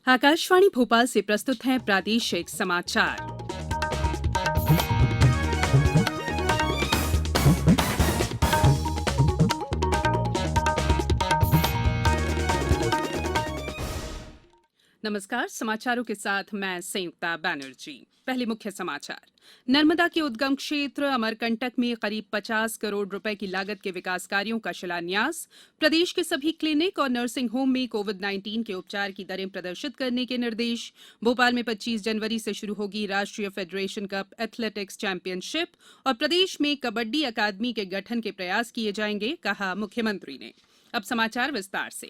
आकाशवाणी भोपाल से प्रस्तुत हैं प्रादेशिक समाचार। नमस्कार, समाचारों के साथ मैं संयुक्ता बैनर्जी। पहले मुख्य समाचार। नर्मदा के उद्गम क्षेत्र अमरकंटक में करीब 50 करोड़ रुपए की लागत के विकास कार्यों का शिलान्यास। प्रदेश के सभी क्लिनिक और नर्सिंग होम में कोविड-19 के उपचार की दरें प्रदर्शित करने के निर्देश। भोपाल में 25 जनवरी से शुरू होगी राष्ट्रीय फेडरेशन कप एथलेटिक्स चैंपियनशिप और प्रदेश में कबड्डी अकादमी के गठन के प्रयास किए जाएंगे, कहा मुख्यमंत्री ने। अब समाचार विस्तार से।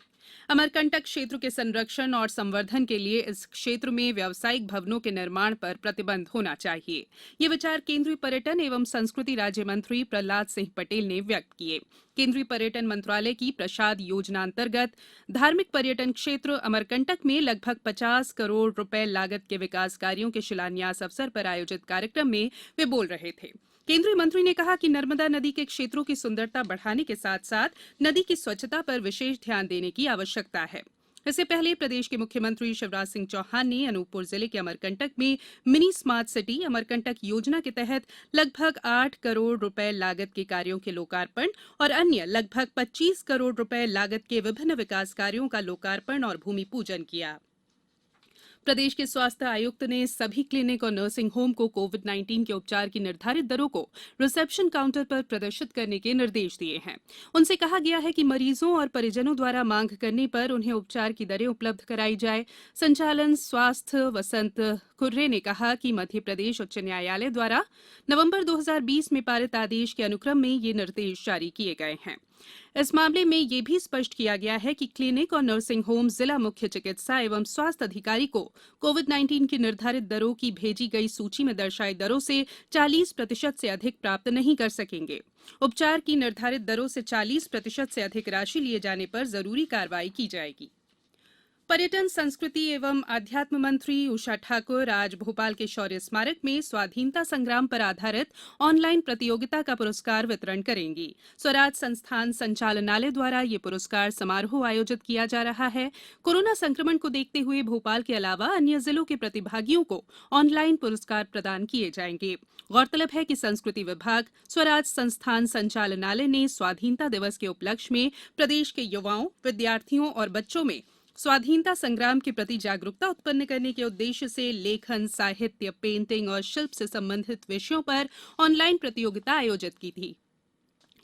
अमरकंटक क्षेत्र के संरक्षण और संवर्धन के लिए इस क्षेत्र में व्यावसायिक भवनों के निर्माण पर प्रतिबंध होना चाहिए। ये विचार केंद्रीय पर्यटन एवं संस्कृति राज्य मंत्री प्रहलाद सिंह पटेल ने व्यक्त किए। केंद्रीय पर्यटन मंत्रालय की प्रसाद योजना अंतर्गत धार्मिक पर्यटन क्षेत्र अमरकंटक में लगभग 50 करोड़ रुपए लागत के विकास कार्यों के शिलान्यास अवसर पर आयोजित कार्यक्रम में वे बोल रहे थे। केंद्रीय मंत्री ने कहा कि नर्मदा नदी के क्षेत्रों की सुंदरता बढ़ाने के साथ साथ नदी की स्वच्छता पर विशेष ध्यान देने की आवश्यकता है। इससे पहले प्रदेश के मुख्यमंत्री शिवराज सिंह चौहान ने अनूपपुर जिले के अमरकंटक में मिनी स्मार्ट सिटी अमरकंटक योजना के तहत लगभग 8 करोड़ रुपए लागत के कार्यों के लोकार्पण और अन्य लगभग 25 करोड़ रुपए लागत के विभिन्न विकास कार्यों का लोकार्पण और भूमि पूजन किया। प्रदेश के स्वास्थ्य आयुक्त ने सभी क्लिनिक और नर्सिंग होम को कोविड-19 के उपचार की निर्धारित दरों को रिसेप्शन काउंटर पर प्रदर्शित करने के निर्देश दिए हैं। उनसे कहा गया है कि मरीजों और परिजनों द्वारा मांग करने पर उन्हें उपचार की दरें उपलब्ध कराई जाए। संचालन स्वास्थ्य वसंत खुर्रे ने कहा कि मध्य प्रदेश उच्च न्यायालय द्वारा नवंबर 2020 में पारित आदेश के अनुक्रम में ये निर्देश जारी किए गए हैं। इस मामले में यह भी स्पष्ट किया गया है कि क्लिनिक और नर्सिंग होम जिला मुख्य चिकित्सा एवं स्वास्थ्य अधिकारी को कोविड-19 की निर्धारित दरों की भेजी गई सूची में दर्शाई दरों से 40% से अधिक प्राप्त नहीं कर सकेंगे। उपचार की निर्धारित दरों से 40% से अधिक राशि लिए जाने पर जरूरी कार्रवाई की जाएगी। पर्यटन संस्कृति एवं आध्यात्म मंत्री उषा ठाकुर आज भोपाल के शौर्य स्मारक में स्वाधीनता संग्राम पर आधारित ऑनलाइन प्रतियोगिता का पुरस्कार वितरण करेंगी। स्वराज संस्थान संचालनालय द्वारा ये पुरस्कार समारोह आयोजित किया जा रहा है। कोरोना संक्रमण को देखते हुए भोपाल के अलावा अन्य जिलों के प्रतिभागियों को ऑनलाइन पुरस्कार प्रदान किए जाएंगे। गौरतलब है कि संस्कृति विभाग स्वराज संस्थान संचालनालय ने स्वाधीनता दिवस के उपलक्ष्य में प्रदेश के युवाओं, विद्यार्थियों और बच्चों में स्वाधीनता संग्राम के प्रति जागरूकता उत्पन्न करने के उद्देश्य से लेखन, साहित्य, पेंटिंग और शिल्प से संबंधित विषयों पर ऑनलाइन प्रतियोगिता आयोजित की थी।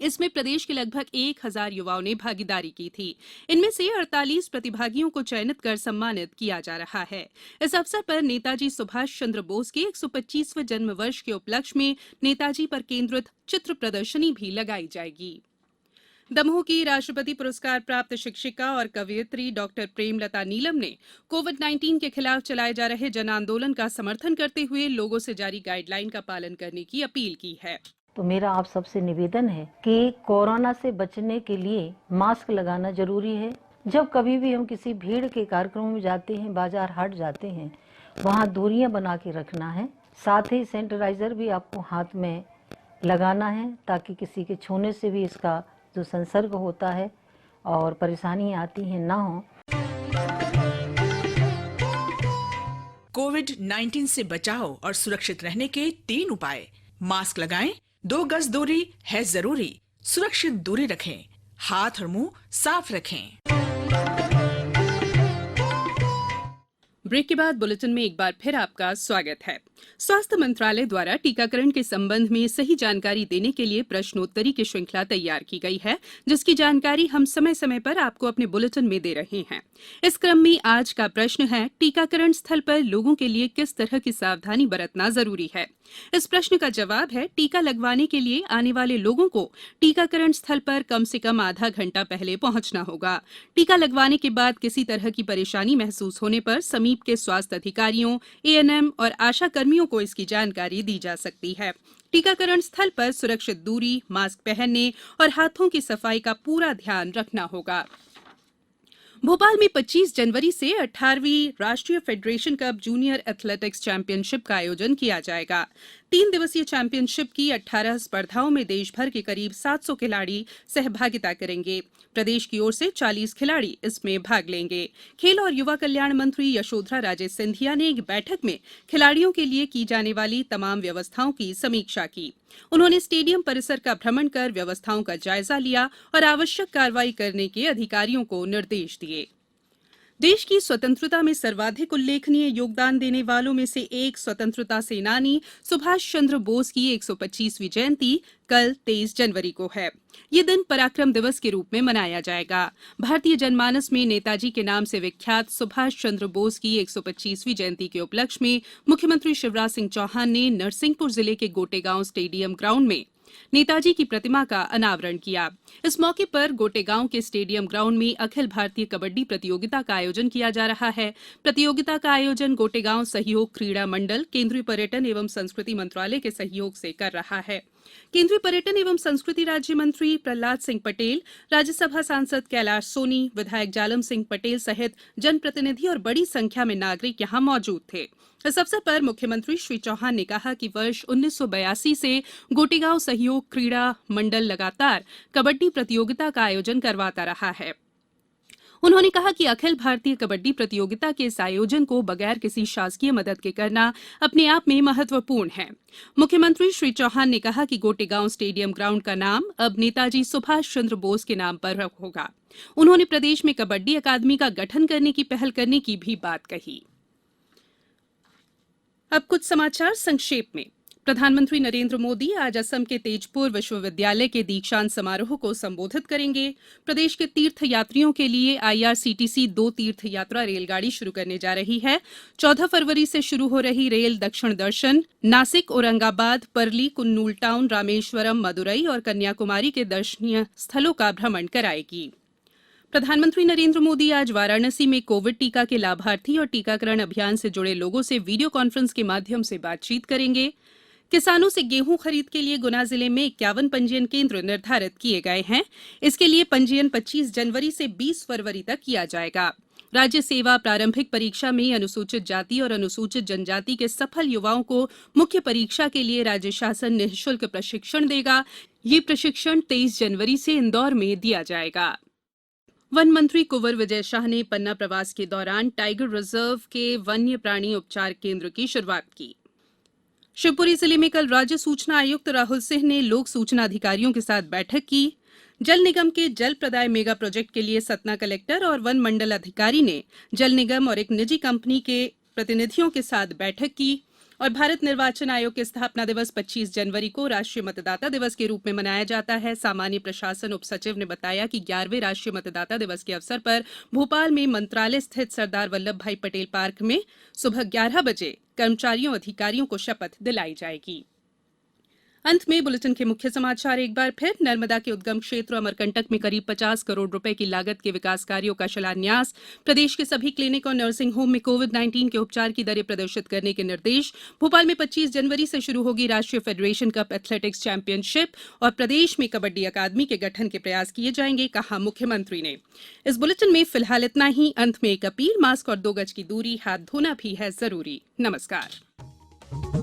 इसमें प्रदेश के लगभग 1000 युवाओं ने भागीदारी की थी। इनमें से 48 प्रतिभागियों को चयनित कर सम्मानित किया जा रहा है। इस अवसर पर नेताजी सुभाष चंद्र बोस के 125वें जन्म वर्ष के उपलक्ष्य में नेताजी पर केंद्रित चित्र प्रदर्शनी भी लगाई जाएगी। दमोह की राष्ट्रपति पुरस्कार प्राप्त शिक्षिका और कवयित्री डॉक्टर प्रेमलता नीलम ने कोविड-19 के खिलाफ चलाए जा रहे जन आंदोलन का समर्थन करते हुए लोगों से जारी गाइडलाइन का पालन करने की अपील की है। तो मेरा आप सबसे निवेदन है कि कोरोना से बचने के लिए मास्क लगाना जरूरी है। जब कभी भी हम किसी भीड़ के कार्यक्रमों में जाते हैं, बाजार हाट जाते हैं, वहाँ दूरियां बना के रखना है। साथ ही सैनिटाइजर भी आपको हाथ में लगाना है ताकि किसी के छूने से भी इसका जो संसर्ग होता है और परेशानी आती है ना हो। कोविड-19 से बचाव और सुरक्षित रहने के 3 उपाय। मास्क लगाएं, 2 गज दूरी है जरूरी, सुरक्षित दूरी रखें, हाथ और मुंह साफ रखें। ब्रेक के बाद बुलेटिन में एक बार फिर आपका स्वागत है। स्वास्थ्य मंत्रालय द्वारा टीकाकरण के संबंध में सही जानकारी देने के लिए प्रश्नोत्तरी की श्रृंखला तैयार की गई है, जिसकी जानकारी हम समय समय पर आपको अपने बुलेटिन में दे रहे हैं। इस क्रम में आज का प्रश्न है, टीकाकरण स्थल पर लोगों के लिए किस तरह की सावधानी बरतना जरूरी है। इस प्रश्न का जवाब है, टीका लगवाने के लिए आने वाले लोगों को टीकाकरण स्थल पर कम से कम आधा घंटा पहले पहुंचना होगा। टीका लगवाने के बाद किसी तरह की परेशानी महसूस होने पर समीप के स्वास्थ्य अधिकारियों, एएनएम और आशा कर्मियों को इसकी जानकारी दी जा सकती है। टीकाकरण स्थल पर सुरक्षित दूरी, मास्क पहनने और हाथों की सफाई का पूरा ध्यान रखना होगा। भोपाल में 25 जनवरी से 18वीं राष्ट्रीय federation cup junior athletics championship का आयोजन किया जाएगा। 3 दिवसीय चैंपियनशिप की 18 स्पर्धाओं में देश भर के करीब 700 खिलाड़ी सहभागिता करेंगे। प्रदेश की ओर से 40 खिलाड़ी इसमें भाग लेंगे। खेल और युवा कल्याण मंत्री यशोधरा राजे सिंधिया ने एक बैठक में खिलाड़ियों के लिए की जाने वाली तमाम व्यवस्थाओं की समीक्षा की। उन्होंने स्टेडियम परिसर का भ्रमण कर व्यवस्थाओं का जायजा लिया और आवश्यक कार्रवाई करने के अधिकारियों को निर्देश दिए। देश की स्वतंत्रता में सर्वाधिक उल्लेखनीय योगदान देने वालों में से एक स्वतंत्रता सेनानी सुभाष चंद्र बोस की 125वीं जयंती कल 23 जनवरी को है। ये दिन पराक्रम दिवस के रूप में मनाया जाएगा। भारतीय जनमानस में नेताजी के नाम से विख्यात सुभाष चंद्र बोस की 125वीं जयंती के उपलक्ष्य में मुख्यमंत्री शिवराज सिंह चौहान ने नरसिंहपुर जिले के गोटेगांव स्टेडियम ग्राउंड में नेताजी की प्रतिमा का अनावरण किया। इस मौके पर गोटेगांव के स्टेडियम ग्राउंड में अखिल भारतीय कबड्डी प्रतियोगिता का आयोजन किया जा रहा है। प्रतियोगिता का आयोजन गोटेगांव सहयोग क्रीड़ा मंडल केंद्रीय पर्यटन एवं संस्कृति मंत्रालय के सहयोग से कर रहा है। केंद्रीय पर्यटन एवं संस्कृति राज्य मंत्री प्रहलाद सिंह पटेल, राज्यसभा सांसद कैलाश सोनी, विधायक जालम सिंह पटेल सहित जनप्रतिनिधि और बड़ी संख्या में नागरिक यहां मौजूद थे। इस अवसर पर मुख्यमंत्री श्री चौहान ने कहा कि वर्ष 1982 से गोटेगांव सहयोग क्रीड़ा मंडल लगातार कबड्डी प्रतियोगिता का आयोजन करवाता रहा है। उन्होंने कहा कि अखिल भारतीय कबड्डी प्रतियोगिता के इस आयोजन को बगैर किसी शासकीय मदद के करना अपने आप में महत्वपूर्ण है। मुख्यमंत्री श्री चौहान ने कहा कि गोटेगांव स्टेडियम ग्राउंड का नाम अब नेताजी सुभाष चंद्र बोस के नाम पर होगा। उन्होंने प्रदेश में कबड्डी अकादमी का गठन करने की पहल करने की भी बात कही। अब कुछ समाचार संक्षेप में। प्रधानमंत्री नरेंद्र मोदी आज असम के तेजपुर विश्वविद्यालय के दीक्षांत समारोह को संबोधित करेंगे। प्रदेश के तीर्थ यात्रियों के लिए IRCTC 2 तीर्थ यात्रा रेलगाड़ी शुरू करने जा रही है। 14 फरवरी से शुरू हो रही रेल दक्षिण दर्शन नासिक, औरंगाबाद, परली, कुन्नूल टाउन, रामेश्वरम, मदुरई और कन्याकुमारी के दर्शनीय स्थलों का भ्रमण कराएगी। प्रधानमंत्री नरेंद्र मोदी आज वाराणसी में कोविड टीका के लाभार्थी और टीकाकरण अभियान से जुड़े लोगों से वीडियो कॉन्फ्रेंस के माध्यम से बातचीत करेंगे। किसानों से गेहूं खरीद के लिए गुना जिले में 51 पंजीयन केंद्र निर्धारित किए गए हैं। इसके लिए पंजीयन 25 जनवरी से 20 फरवरी तक किया जाएगा। राज्य सेवा प्रारंभिक परीक्षा में अनुसूचित जाति और अनुसूचित जनजाति के सफल युवाओं को मुख्य परीक्षा के लिए राज्य शासन निःशुल्क प्रशिक्षण देगा। ये प्रशिक्षण 23 जनवरी से इंदौर में दिया जाएगा। वन मंत्री कुंवर विजय शाह ने पन्ना प्रवास के दौरान टाइगर रिजर्व के वन्य प्राणी उपचार केंद्र की शुरुआत की। शिवपुरी जिले में कल राज्य सूचना आयुक्त राहुल सिंह ने लोक सूचना अधिकारियों के साथ बैठक की। जल निगम के जल प्रदाय मेगा प्रोजेक्ट के लिए सतना कलेक्टर और वन मंडल अधिकारी ने जल निगम और एक निजी कंपनी के प्रतिनिधियों के साथ बैठक की। और भारत निर्वाचन आयोग के स्थापना दिवस 25 जनवरी को राष्ट्रीय मतदाता दिवस के रूप में मनाया जाता है। सामान्य प्रशासन उप सचिव ने बताया कि 11वें राष्ट्रीय मतदाता दिवस के अवसर पर भोपाल में मंत्रालय स्थित सरदार वल्लभ भाई पटेल पार्क में सुबह 11 बजे कर्मचारियों अधिकारियों को शपथ दिलाई जाएगी। अंत में बुलेटिन के मुख्य समाचार एक बार फिर। नर्मदा के उद्गम क्षेत्र अमरकंटक में करीब 50 करोड़ रुपए की लागत के विकास कार्यों का शिलान्यास। प्रदेश के सभी क्लिनिक और नर्सिंग होम में कोविड-19 के उपचार की दरें प्रदर्शित करने के निर्देश। भोपाल में 25 जनवरी से शुरू होगी राष्ट्रीय फेडरेशन कप एथलेटिक्स चैंपियनशिप और प्रदेश में कबड्डी अकादमी के गठन के प्रयास किए जाएंगे, कहा मुख्यमंत्री ने। इस बुलेटिन में फिलहाल इतना ही। अंत में एक अपील, मास्क और 2 गज की दूरी, हाथ धोना भी है जरूरी। नमस्कार।